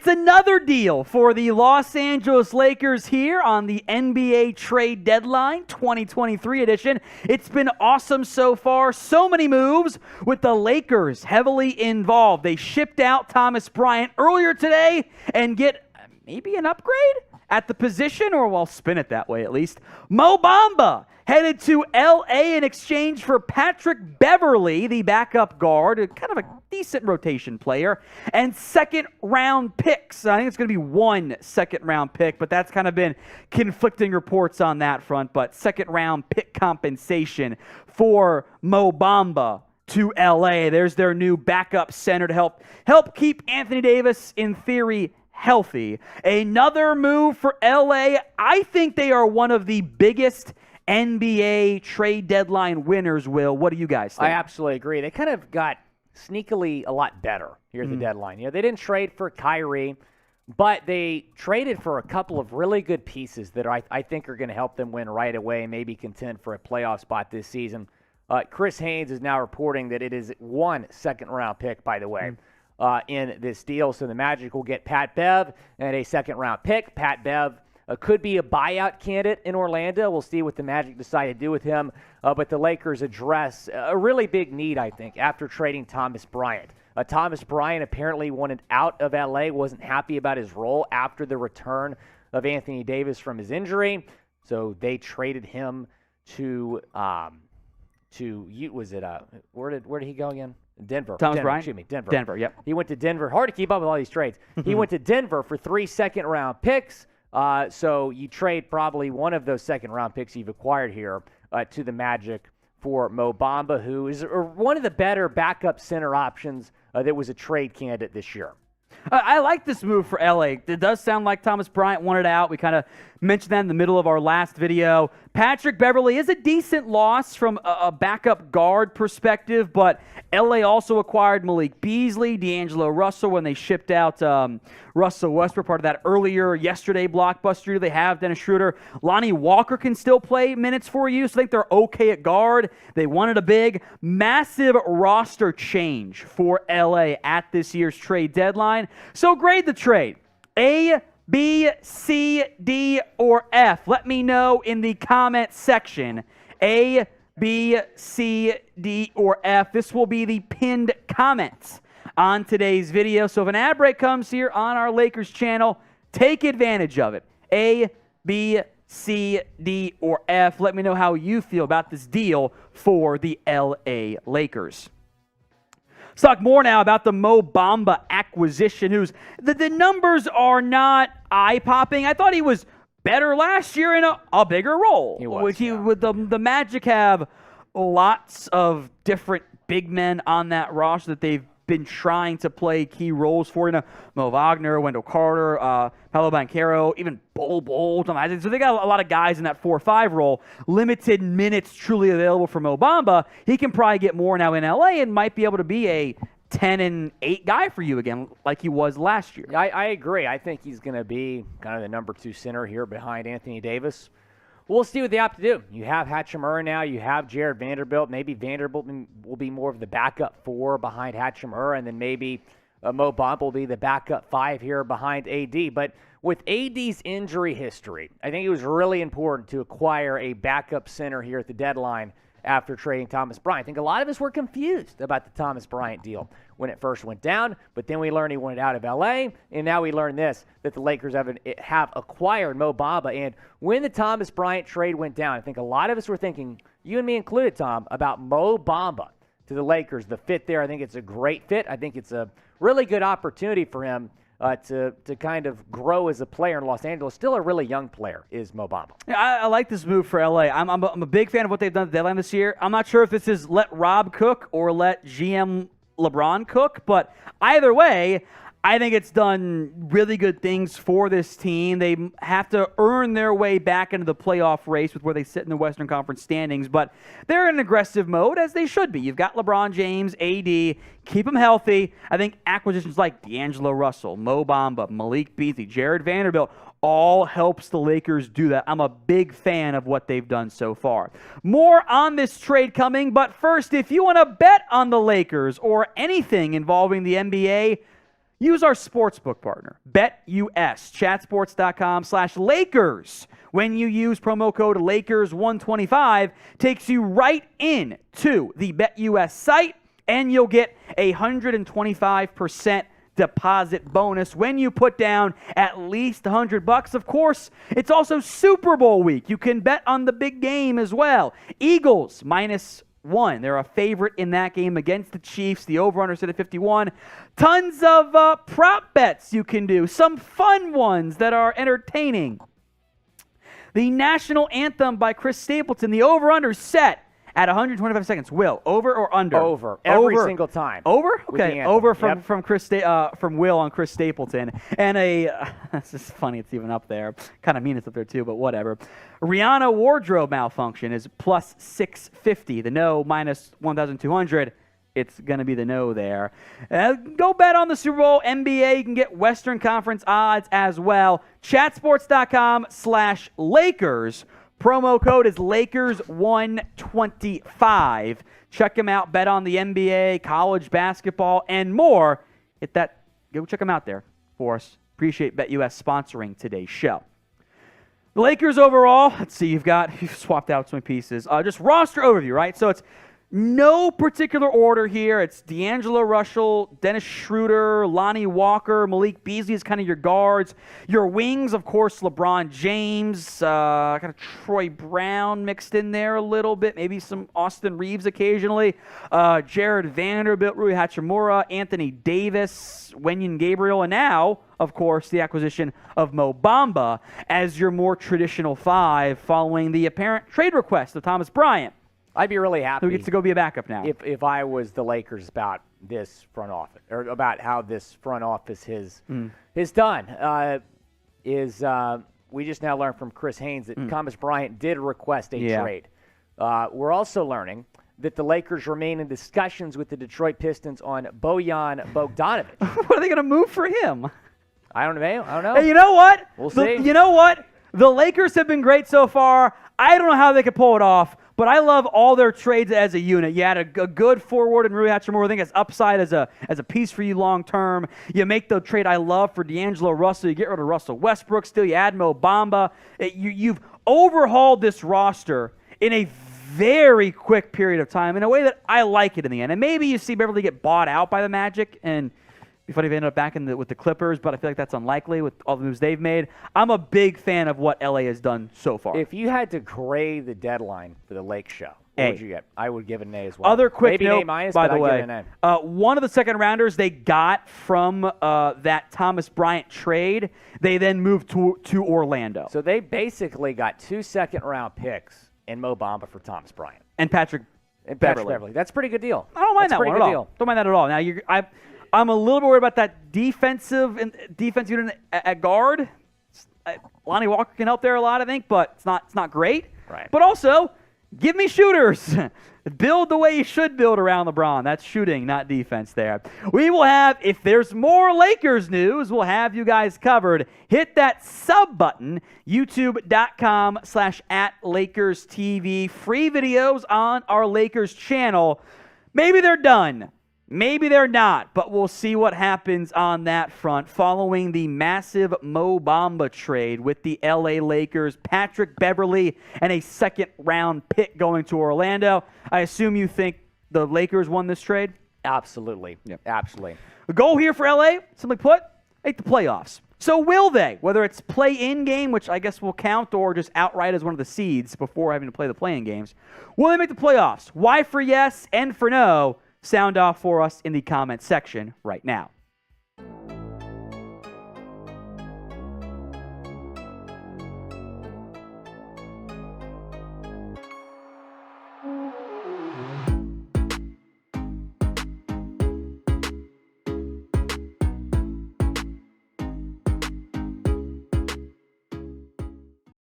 It's another deal for the Los Angeles Lakers here on the NBA Trade Deadline 2023 edition. It's been awesome so far. So many moves with the Lakers heavily involved. They shipped out Thomas Bryant earlier today and get maybe an upgrade at the position, or we'll spin it that way at least. Mo Bamba headed to L.A. in exchange for Pat Beverly, the backup guard, kind of a decent rotation player, and second-round picks. I think it's going to be one second-round pick, but that's kind of been conflicting reports on that front. But second-round pick compensation for Mo Bamba to L.A. There's their new backup center to help keep Anthony Davis, in theory, healthy. Another move for L.A. I think they are one of the biggest NBA trade deadline winners, Will. What do you guys think? I absolutely agree. They kind of got sneakily a lot better here at the deadline. You know, they didn't trade for Kyrie, but they traded for a couple of really good pieces that I think are going to help them win right away and maybe contend for a playoff spot this season. Chris Haynes is now reporting that it is one second-round pick, by the way, in this deal. So the Magic will get Pat Bev and a second-round pick. Pat Bev could be a buyout candidate in Orlando. We'll see what the Magic decide to do with him. But the Lakers address a really big need, I think, after trading Thomas Bryant. Thomas Bryant apparently wanted out of L.A., wasn't happy about his role after the return of Anthony Davis from his injury. So they traded him to where did he go again? Denver. Thomas Bryant? Excuse me, Denver. Denver, yep. He went to Denver. Hard to keep up with all these trades. He went to Denver for 3 second-round picks. So you trade probably one of those second-round picks you've acquired here to the Magic for Mo Bamba, who is one of the better backup center options that was a trade candidate this year. I like this move for LA. It does sound like Thomas Bryant wanted out. We kind of mentioned that in the middle of our last video. Pat Beverly is a decent loss from a backup guard perspective, but LA also acquired Malik Beasley, D'Angelo Russell when they shipped out Russell Westbrook, part of that earlier yesterday blockbuster. They have Dennis Schroeder. Lonnie Walker can still play minutes for you, so I think they're okay at guard. They wanted a big, massive roster change for LA at this year's trade deadline. So grade the trade. A, B, C, D, or F? Let me know in the comment section. A, B, C, D, or F. This will be the pinned comments on today's video. So if an ad break comes here on our Lakers channel, take advantage of it. A, B, C, D, or F. Let me know how you feel about this deal for the LA Lakers. Let's talk more now about the Mo Bamba acquisition, the numbers are not eye-popping. I thought he was better last year in a bigger role. He was, With the Magic have lots of different big men on that roster that they've been trying to play key roles for. Mo Wagner, Wendell Carter, Paolo Banchero, even Bol. So they got a lot of guys in that 4-5 role. Limited minutes truly available for Mo Bamba. He can probably get more now in LA and might be able to be a 10-8 guy for you again like he was last year. I agree. I think he's going to be kind of the number 2 center here behind Anthony Davis. We'll see what they have to do. You have Hachimura now. You have Jared Vanderbilt. Maybe Vanderbilt will be more of the backup 4 behind Hachimura, and then maybe Mo Bamba will be the backup 5 here behind AD. But with AD's injury history, I think it was really important to acquire a backup center here at the deadline after trading Thomas Bryant. I think a lot of us were confused about the Thomas Bryant deal when it first went down, but then we learned he wanted out of L.A., and now we learned this, that the Lakers have acquired Mo Bamba. And when the Thomas Bryant trade went down, I think a lot of us were thinking, you and me included, Tom, about Mo Bamba to the Lakers. The fit there, I think it's a great fit. I think it's a really good opportunity for him to kind of grow as a player in Los Angeles. Still a really young player is Mo Bamba. Yeah, I like this move for LA. I'm a big fan of what they've done at the deadline this year. I'm not sure if this is let Rob cook or let GM LeBron cook, but either way, I think it's done really good things for this team. They have to earn their way back into the playoff race with where they sit in the Western Conference standings, but they're in aggressive mode, as they should be. You've got LeBron James, AD, keep them healthy. I think acquisitions like D'Angelo Russell, Mo Bamba, Malik Beasley, Jared Vanderbilt, all helps the Lakers do that. I'm a big fan of what they've done so far. More on this trade coming, but first, if you want to bet on the Lakers or anything involving the NBA, use our sportsbook partner, BetUS, chatsports.com/Lakers. When you use promo code Lakers125, takes you right in to the BetUS site, and you'll get a 125% deposit bonus when you put down at least $100. Of course, it's also Super Bowl week. You can bet on the big game as well. Eagles -1. They're a favorite in that game against the Chiefs. The over-under set at 51. Tons of prop bets you can do. Some fun ones that are entertaining. The National Anthem by Chris Stapleton. The over-under set at 125 seconds. Will, over or under? Over. Every single time. Over? Okay, over from Yep. from Will on Chris Stapleton. And this is funny, it's even up there. Kind of mean it's up there too, but whatever. Rihanna wardrobe malfunction is plus 650. The no minus 1,200. It's going to be the no there. Go bet on the Super Bowl. NBA, you can get Western Conference odds as well. Chatsports.com/Lakers. Promo code is Lakers125. Check them out. Bet on the NBA, college basketball, and more. Go check them out there for us. Appreciate BetUS sponsoring today's show. The Lakers overall, let's see, you've swapped out some pieces. Just roster overview, right? So it's no particular order here. It's D'Angelo Russell, Dennis Schroeder, Lonnie Walker, Malik Beasley is kind of your guards. Your wings, of course, LeBron James, kind of Troy Brown mixed in there a little bit, maybe some Austin Reeves occasionally, Jared Vanderbilt, Rui Hachimura, Anthony Davis, Wenyen Gabriel, and now, of course, the acquisition of Mo Bamba as your more traditional five following the apparent trade request of Thomas Bryant. I'd be really happy. Who gets to go be a backup now? If I was the Lakers about this front office, or about how this front office has done, we just now learned from Chris Haynes that Thomas Bryant did request a trade. We're also learning that the Lakers remain in discussions with the Detroit Pistons on Bojan Bogdanovic. What are they going to move for him? I don't know. Hey, you know what? We'll see. You know what? The Lakers have been great so far. I don't know how they could pull it off. But I love all their trades as a unit. You had a good forward in Rui Hachimura. I think it's upside as a piece for you long term. You make the trade I love for D'Angelo Russell. You get rid of Russell Westbrook still. You add Mo Bamba. You've overhauled this roster in a very quick period of time in a way that I like it in the end. And maybe you see Beverly get bought out by the Magic and it'd be funny if they ended up back with the Clippers, but I feel like that's unlikely with all the moves they've made. I'm a big fan of what LA has done so far. If you had to grade the deadline for the Lake Show, what would you get? I would give it an A as well. Other quick Maybe note, an A minus, by but the way, I'd give it an A. one of the second rounders they got from that Thomas Bryant trade, they then moved to Orlando. So they basically got 2 second-round picks in Mo Bamba for Thomas Bryant. And Patrick Beverly. That's a pretty good deal. I don't mind that one at all. Don't mind that at all. Now, I'm a little bit worried about that defense unit at guard. Lonnie Walker can help there a lot, I think, but it's not great. Right. But also, give me shooters. Build the way you should build around LeBron. That's shooting, not defense there. We will have, if there's more Lakers news, we'll have you guys covered. Hit that sub button, youtube.com/@LakersTV. Free videos on our Lakers channel. Maybe they're done. Maybe they're not, but we'll see what happens on that front following the massive Mo Bamba trade with the LA Lakers, Patrick Beverly, and a second-round pick going to Orlando. I assume you think the Lakers won this trade? Absolutely. Yep. Absolutely. The goal here for LA, simply put, make the playoffs. So will they? Whether it's play-in game, which I guess will count, or just outright as one of the seeds before having to play the play-in games. Will they make the playoffs? Why for yes and for no? Sound off for us in the comments section right now.